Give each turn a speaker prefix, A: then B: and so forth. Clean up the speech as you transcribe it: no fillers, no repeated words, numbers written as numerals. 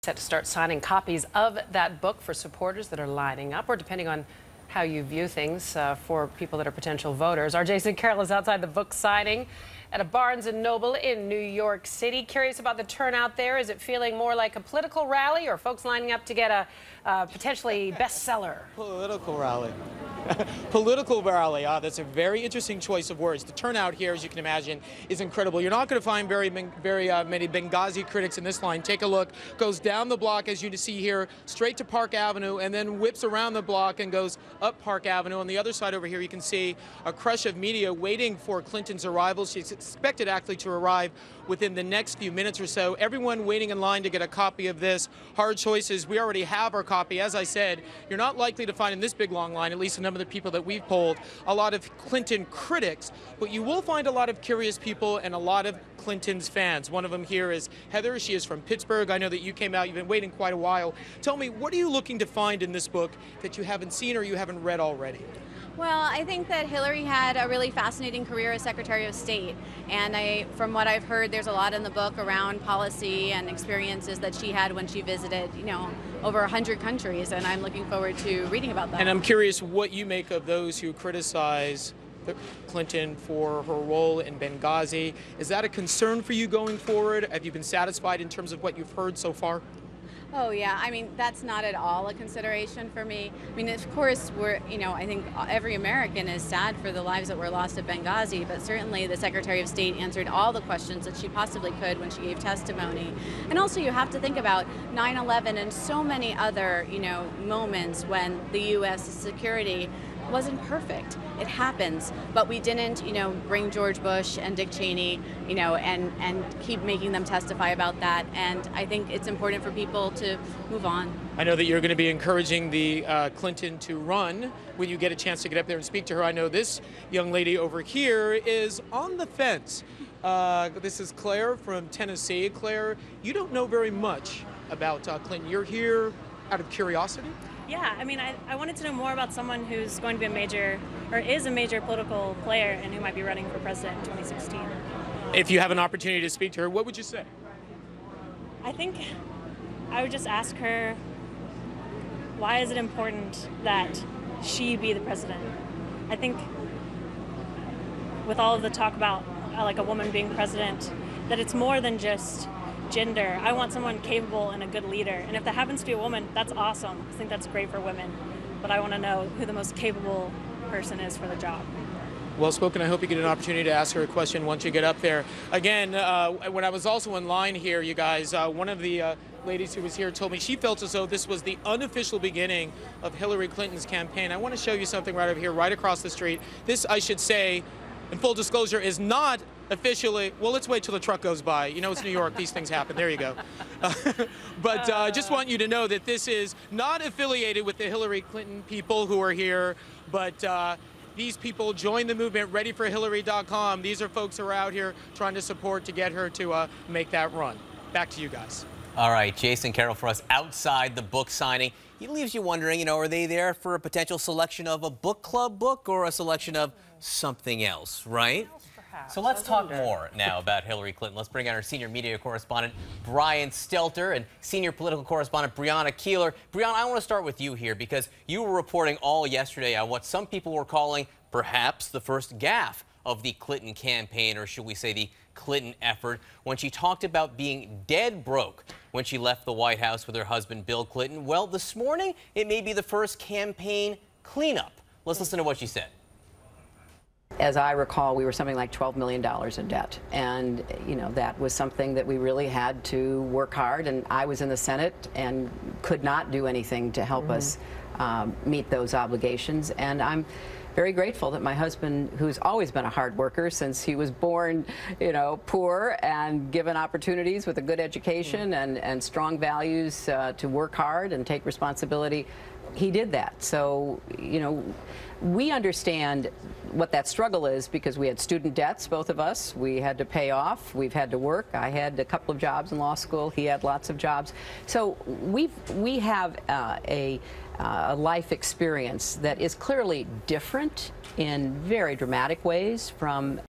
A: Set to start signing copies of that book for supporters that are lining up, or depending on how you view things, for people that are potential voters. Our Jason Carroll is outside the book signing at a Barnes & Noble in New York City. Curious about the turnout there. Is it feeling more like a political rally, or folks lining up to get a potentially bestseller?
B: Political rally. Political rally. That's a very interesting choice of words. The turnout here, as you can imagine, is incredible. You're not going to find very many Benghazi critics in this line. Take a look. Goes down the block, as you see here, straight to Park Avenue, and then whips around the block and goes up Park Avenue. On the other side over here, you can see a crush of media waiting for Clinton's arrival. She's expected actually to arrive within the next few minutes or so. Everyone waiting in line to get a copy of this. Hard choices. We already have our copy. As I said, you're not likely to find in this big long line, at least a number of the people that we've polled, a lot of Clinton critics, but you will find a lot of curious people and a lot of Clinton's fans. One of them here is Heather. She is from Pittsburgh. I know that you came out. You've been waiting quite a while. Tell me, what are you looking to find in this book that you haven't seen or you haven't read already?
C: Well, I think that Hillary had a really fascinating career as Secretary of State, and from what I've heard, there's a lot in the book around policy and experiences that she had when she visited, over 100 countries, and I'm looking forward to reading about that.
B: And I'm curious what you make of those who criticize Clinton for her role in Benghazi. Is that a concern for you going forward? Have you been satisfied in terms of what you've heard so far?
C: Oh yeah, I mean, that's not at all a consideration for me. I mean, of course, I think every American is sad for the lives that were lost at Benghazi, but certainly the Secretary of State answered all the questions that she possibly could when she gave testimony. And also you have to think about 9/11 and so many other, moments when the U.S. security wasn't perfect. It happens, but we didn't, bring George Bush and Dick Cheney, and keep making them testify about that. And I think it's important for people to move on.
B: I know that you're going to be encouraging the Clinton to run when you get a chance to get up there and speak to her. I know this young lady over here is on the fence. This is Claire from Tennessee. Claire, you don't know very much about Clinton. You're here out of curiosity?
D: Yeah, I mean, I wanted to know more about someone who's going to be is a major political player and who might be running for president in 2016.
B: If you have an opportunity to speak to her, what would you say?
D: I think I would just ask her, why is it important that she be the president? I think with all of the talk about like a woman being president, that it's more than just gender. I want someone capable and a good leader, and if that happens to be a woman, that's awesome. I think that's great for women, but I want to know who the most capable person is for the job.
B: Well spoken. I hope you get an opportunity to ask her a question once you get up there. Again, when I was also in line here, you guys, one of the ladies who was here told me she felt as though this was the unofficial beginning of Hillary Clinton's campaign. I want to show you something right over here, right across the street. This, I should say, in full disclosure, is not officially, well, let's wait till the truck goes by. It's New York, these things happen. There you go. But I just want you to know that this is not affiliated with the Hillary Clinton people who are here, but these people join the movement, readyforhillary.com. These are folks who are out here trying to support to get her to make that run. Back to you guys.
E: All right, Jason Carroll for us outside the book signing. He leaves you wondering, are they there for a potential selection of a book club book or a selection of something else, right? So let's talk more now about Hillary Clinton. Let's bring on our senior media correspondent, Brian Stelter, and senior political correspondent, Brianna Keeler. Brianna, I want to start with you here because you were reporting all yesterday on what some people were calling perhaps the first gaffe of the Clinton campaign, or should we say the Clinton effort, when she talked about being dead broke when she left the White House with her husband, Bill Clinton. Well, this morning, it may be the first campaign cleanup. Let's listen to what she said.
F: As I recall, we were something like $12 million in debt. And, that was something that we really had to work hard. And I was in the Senate and could not do anything to help us meet those obligations. And I'm very grateful that my husband, who's always been a hard worker since he was born, poor and given opportunities with a good education and strong values to work hard and take responsibility, he did that. So, we understand what that struggle is because we had student debts, both of us. We had to pay off. We've had to work. I had a couple of jobs in law school. He had lots of jobs. So we have a life experience that is clearly different in very dramatic ways from